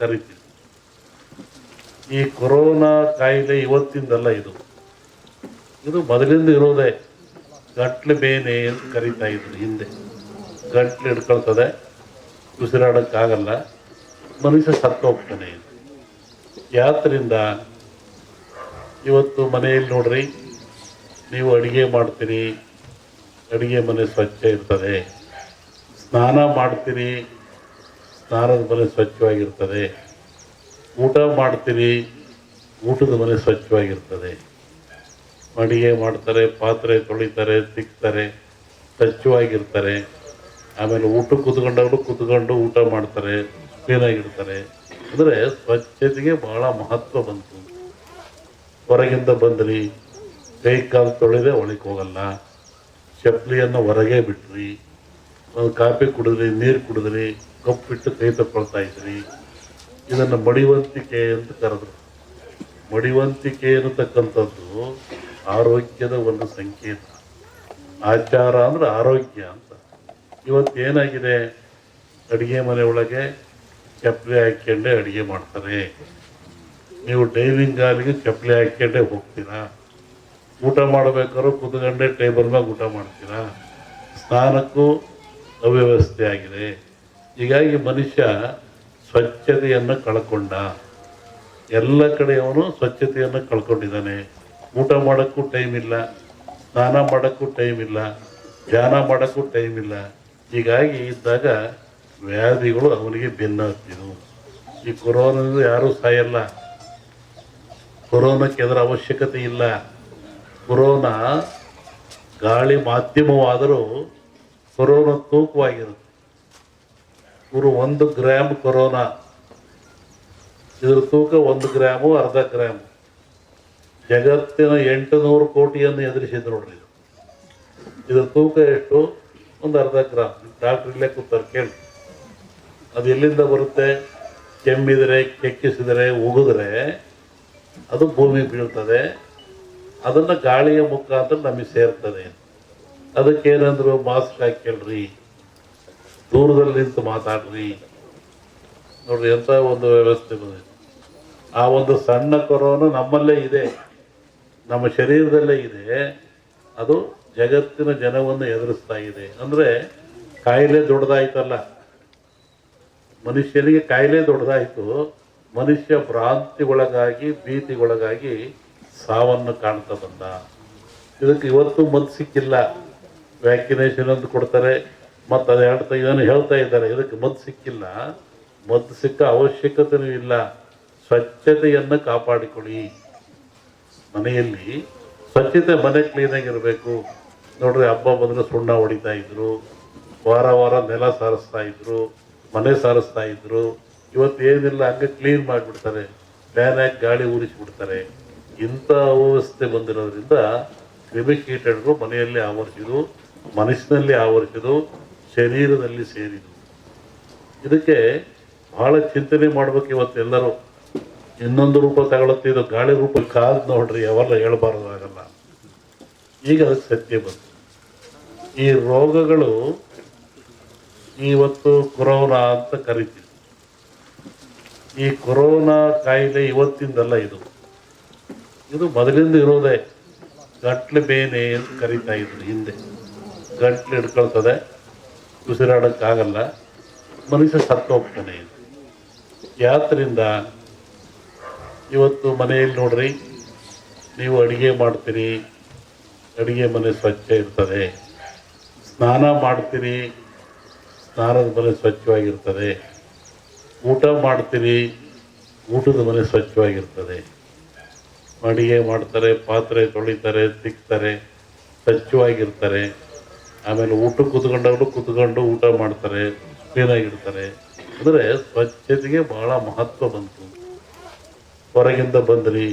ಕರಿತೀವಿ. ಈ ಕೊರೋನಾ ಕಾಯಿಲೆ ಇವತ್ತಿಂದಲ್ಲ, ಇದು ಮೊದಲಿಂದ ಇರೋದೇ. ಗಂಟ್ಲು ಬೇನೆ ಅಂತ ಕರಿತಾ ಇದ್ರು ಹಿಂದೆ. ಗಂಟ್ಲು ಹಿಡ್ಕೊಳ್ತದೆ, ಉಸಿರಾಡೋಕ್ಕಾಗಲ್ಲ, ಮನುಷ್ಯ ಸತ್ತು ಹೋಗ್ತಾನೆ. ಯಾತ್ರಿಂದ ಇವತ್ತು ಮನೆಯಲ್ಲಿ ನೋಡ್ರಿ, ನೀವು ಅಡುಗೆ ಮಾಡ್ತೀರಿ, ಅಡುಗೆ ಮನೆ ಸ್ವಚ್ಛ ಇರ್ತದೆ. ಸ್ನಾನ ಮಾಡ್ತೀರಿ, ಸ್ನಾನದ ಮನೆ ಸ್ವಚ್ಛವಾಗಿರ್ತದೆ. ಊಟ ಮಾಡ್ತೀರಿ, ಊಟದ ಮನೆ ಸ್ವಚ್ಛವಾಗಿರ್ತದೆ. ಅಡುಗೆ ಮಾಡ್ತಾರೆ, ಪಾತ್ರೆ ತೊಳಿತಾರೆ, ತಿಕ್ತಾರೆ, ಸ್ವಚ್ಛವಾಗಿರ್ತಾರೆ. ಆಮೇಲೆ ಊಟ ಕೂತ್ಕೊಂಡು ಊಟ ಮಾಡ್ತಾರೆ, ಕ್ಲೀನಾಗಿರ್ತಾರೆ. ಅಂದರೆ ಸ್ವಚ್ಛತೆಗೆ ಬಹಳ ಮಹತ್ವ ಬಂತು. ಹೊರಗಿಂದ ಬಂದ್ರಿ, ಕೈ ಕಾಲು ತೊಳೆದೇ ಒಳಗೆ ಹೋಗಲ್ಲ, ಚಪ್ಪಲಿಯನ್ನು ಹೊರಗೆ ಬಿಟ್ರಿ, ಒಂದು ಕಾಫಿ ಕುಡಿದ್ರಿ, ನೀರು ಕುಡಿದ್ರಿ, ಕಪ್ಪಿಟ್ಟು ಕೈ ತಗೊಳ್ತಾ ಇದ್ರಿ. ಇದನ್ನು ಮಡಿವಂತಿಕೆ ಅಂತ ಕರೆದ್ರು. ಮಡಿವಂತಿಕೆ ಅನ್ನತಕ್ಕಂಥದ್ದು ಆರೋಗ್ಯದ ಒಂದು ಸಂಕೇತ. ಆಚಾರ ಅಂದ್ರೆ ಆರೋಗ್ಯ ಅಂತ. ಇವತ್ತೇನಾಗಿದೆ, ಅಡುಗೆ ಮನೆ ಒಳಗೆ ಚಪ್ಪಲಿ ಹಾಕ್ಕೊಂಡೆ ಅಡುಗೆ ಮಾಡ್ತಾರೆ. ನೀವು ಡೈನಿಂಗ್ ಹಾಲಿಗೆ ಚಪ್ಪಲಿ ಹಾಕ್ಕೊಂಡೆ ಹೋಗ್ತೀರಾ. ಊಟ ಮಾಡಬೇಕಾದ್ರೂ ಕೂತ್ಕೊಂಡೆ ಟೇಬಲ್ ಮ್ಯಾಗ ಊಟ ಮಾಡ್ತೀರಾ. ಸ್ನಾನಕ್ಕೂ ಅವ್ಯವಸ್ಥೆ ಆಗಿದೆ. ಹೀಗಾಗಿ ಮನುಷ್ಯ ಸ್ವಚ್ಛತೆಯನ್ನು ಕಳ್ಕೊಂಡ. ಎಲ್ಲ ಕಡೆ ಅವನು ಸ್ವಚ್ಛತೆಯನ್ನು ಕಳ್ಕೊಂಡಿದ್ದಾನೆ. ಊಟ ಮಾಡೋಕ್ಕೂ ಟೈಮ್ ಇಲ್ಲ, ಸ್ನಾನ ಮಾಡೋಕ್ಕೂ ಟೈಮ್ ಇಲ್ಲ, ಧ್ಯಾನ ಮಾಡೋಕ್ಕೂ ಟೈಮ್ ಇಲ್ಲ. ಹೀಗಾಗಿ ಇದ್ದಾಗ ವ್ಯಾಧಿಗಳು ಅವನಿಗೆ ಬೆನ್ನತ್ತಿದ್ವು. ಈ ಕೊರೋನಾದಿಂದ ಯಾರೂ ಸಾಯಲ್ಲ. ಕೊರೋನಾಕ್ಕೆ ಅದರ ಅವಶ್ಯಕತೆ ಇಲ್ಲ. ಕೊರೋನಾ ಗಾಳಿ ಮಾಧ್ಯಮವಾದರೂ ಕೊರೋನಾ ತೂಕವಾಗಿರುತ್ತೆ. ಇವರು 1 ಗ್ರಾಮ್ ಕೊರೋನಾ, ಇದರ ತೂಕ 1 ಗ್ರಾಮು, ಅರ್ಧ ಗ್ರಾಮು. ಜಗತ್ತಿನ 800 ಕೋಟಿಯನ್ನು ಎದುರಿಸಿದ್ರು ನೋಡ್ರಿ. ಇದರ ತೂಕ ಎಷ್ಟು? ಒಂದು ಅರ್ಧ ಗ್ರಾಮ್. ಡಾಕ್ಟ್ರ್ ಇಲ್ಲೇ ಕೂತಾರೆ, ಕೇಳಿ. ಅದು ಎಲ್ಲಿಂದ ಬರುತ್ತೆ? ಕೆಮ್ಮಿದರೆ, ಕೆಕ್ಕಿಸಿದರೆ, ಉಗಿದ್ರೆ ಅದು ಭೂಮಿಗೆ ಬೀಳ್ತದೆ. ಅದನ್ನು ಗಾಳಿಯ ಮುಖಾಂತರ ನಮಗೆ ಸೇರ್ತದೆ. ಅದಕ್ಕೇನಂದ್ರು, ಮಾಸ್ಕ್ ಹಾಕ್ಕೊಳ್ರಿ, ದೂರದಲ್ಲಿ ನಿಂತು ಮಾತಾಡ್ರಿ. ನೋಡ್ರಿ ಎಂಥ ಒಂದು ವ್ಯವಸ್ಥೆ ಬಂದಿದೆ. ಆ ಒಂದು ಸಣ್ಣ ಕೊರೋನಾ ನಮ್ಮಲ್ಲೇ ಇದೆ, ನಮ್ಮ ಶರೀರದಲ್ಲೇ ಇದೆ. ಅದು ಜಗತ್ತಿನ ಜನವನ್ನು ಎದುರಿಸ್ತಾ ಇದೆ. ಅಂದರೆ ಕಾಯಿಲೆ ದೊಡ್ಡದಾಯ್ತಲ್ಲ, ಮನುಷ್ಯನಿಗೆ ಕಾಯಿಲೆ ದೊಡ್ಡದಾಯಿತು. ಮನುಷ್ಯ ಭ್ರಾಂತಿಗೊಳಗಾಗಿ, ಭೀತಿಗೊಳಗಾಗಿ ಸಾವನ್ನು ಕಾಣ್ತಾ ಬಂದ. ಇದಕ್ಕೆ ಇವತ್ತು ಮದ್ದು ಸಿಕ್ಕಿಲ್ಲ. ವ್ಯಾಕ್ಸಿನೇಷನ್ ಅಂತ ಕೊಡ್ತಾರೆ, ಮತ್ತು ಅದು ಇದನ್ನು ಹೇಳ್ತಾ ಇದ್ದಾರೆ, ಇದಕ್ಕೆ ಮದ್ದು ಸಿಕ್ಕಿಲ್ಲ. ಮದ್ದು ಸಿಕ್ಕ ಅವಶ್ಯಕತೆಯೂ ಇಲ್ಲ. ಸ್ವಚ್ಛತೆಯನ್ನು ಕಾಪಾಡಿಕೊಳ್ಳಿ. ಮನೆಯಲ್ಲಿ ಸ್ವಚ್ಛತೆ, ಮನೆ ಕ್ಲೀನಾಗಿರಬೇಕು. ನೋಡ್ರಿ, ಹಬ್ಬ ಬಂದರೆ ಸುಣ್ಣ ಹೊಡಿತಾ ಇದ್ರು, ವಾರ ನೆಲ ಸಾರಿಸ್ತಾ ಇದ್ರು, ಮನೆ ಸಾರಿಸ್ತಾ ಇದ್ರು. ಇವತ್ತು ಏನಿಲ್ಲ, ಹಂಗೆ ಕ್ಲೀನ್ ಮಾಡಿಬಿಡ್ತಾರೆ, ಫ್ಯಾನ್ ಹಾಕಿ ಗಾಳಿ ಉರಿಸಿಬಿಡ್ತಾರೆ. ಇಂಥ ವ್ಯವಸ್ಥೆ ಬಂದಿರೋದ್ರಿಂದ ಕ್ರಿಮಿಕೀಟಗಳು ಮನೆಯಲ್ಲಿ ಆವರಿಸಿದು, ಮನಸ್ಸಿನಲ್ಲಿ ಆವರಿಸಿದು, ಶರೀರದಲ್ಲಿ ಸೇರಿದು. ಇದಕ್ಕೆ ಬಹಳ ಚಿಂತನೆ ಮಾಡ್ಬೇಕು ಇವತ್ತೆಲ್ಲರೂ. ಇನ್ನೊಂದು ರೂಪ ತಗೊಳುತ್ತೆ, ಇದು ಗಾಳಿ ರೂಪ ಕಾದು ನೋಡ್ರಿ, ಅವೆಲ್ಲ ಹೇಳ್ಬಾರ್ದಾಗಲ್ಲ. ಈಗ ಅದಕ್ಕೆ ಸತ್ಯ ಬಂತು. ಈ ರೋಗಗಳು ಇವತ್ತು ಕೊರೋನಾ ಅಂತ ಕರಿತೀವಿ. ಈ ಕೊರೋನಾ ಕಾಯಿಲೆ ಇವತ್ತಿಂದಲ್ಲ, ಇದು ಮೊದಲಿಂದ ಇರೋದೇ. ಗಂಟ್ಲು ಬೇನೆ ಅಂತ ಕರಿತಾ ಇದ್ರು ಹಿಂದೆ. ಗಂಟ್ಲು ಹಿಡ್ಕೊಳ್ತದೆ, ಉಸಿರಾಡೋಕ್ಕಾಗಲ್ಲ, ಮನುಷ್ಯ ಸತ್ತು ಹೋಗ್ತಾನೆ. ಯಾತ್ರಿಂದ ಇವತ್ತು ಮನೆಯಲ್ಲಿ ನೋಡ್ರಿ, ನೀವು ಅಡುಗೆ ಮಾಡ್ತೀರಿ, ಅಡುಗೆ ಮನೆ ಸ್ವಚ್ಛ ಇರ್ತದೆ. ಸ್ನಾನ ಮಾಡ್ತೀರಿ, ಸ್ನಾನದ ಮನೆ ಸ್ವಚ್ಛವಾಗಿರ್ತದೆ. ಊಟ ಮಾಡ್ತೀರಿ, ಊಟದ ಮನೆ ಸ್ವಚ್ಛವಾಗಿರ್ತದೆ. ಅಡುಗೆ ಮಾಡ್ತಾರೆ, ಪಾತ್ರೆ ತೊಳಿತಾರೆ, ತಿಕ್ತಾರೆ, ಸ್ವಚ್ಛವಾಗಿರ್ತಾರೆ. ಆಮೇಲೆ ಊಟ ಕೂತ್ಕೊಂಡು ಊಟ ಮಾಡ್ತಾರೆ, ಕ್ಲೀನಾಗಿರ್ತಾರೆ. ಅಂದರೆ ಸ್ವಚ್ಛತೆಗೆ ಬಹಳ ಮಹತ್ವ ಬಂತು. ಹೊರಗಿಂದ ಬಂದ್ರಿ,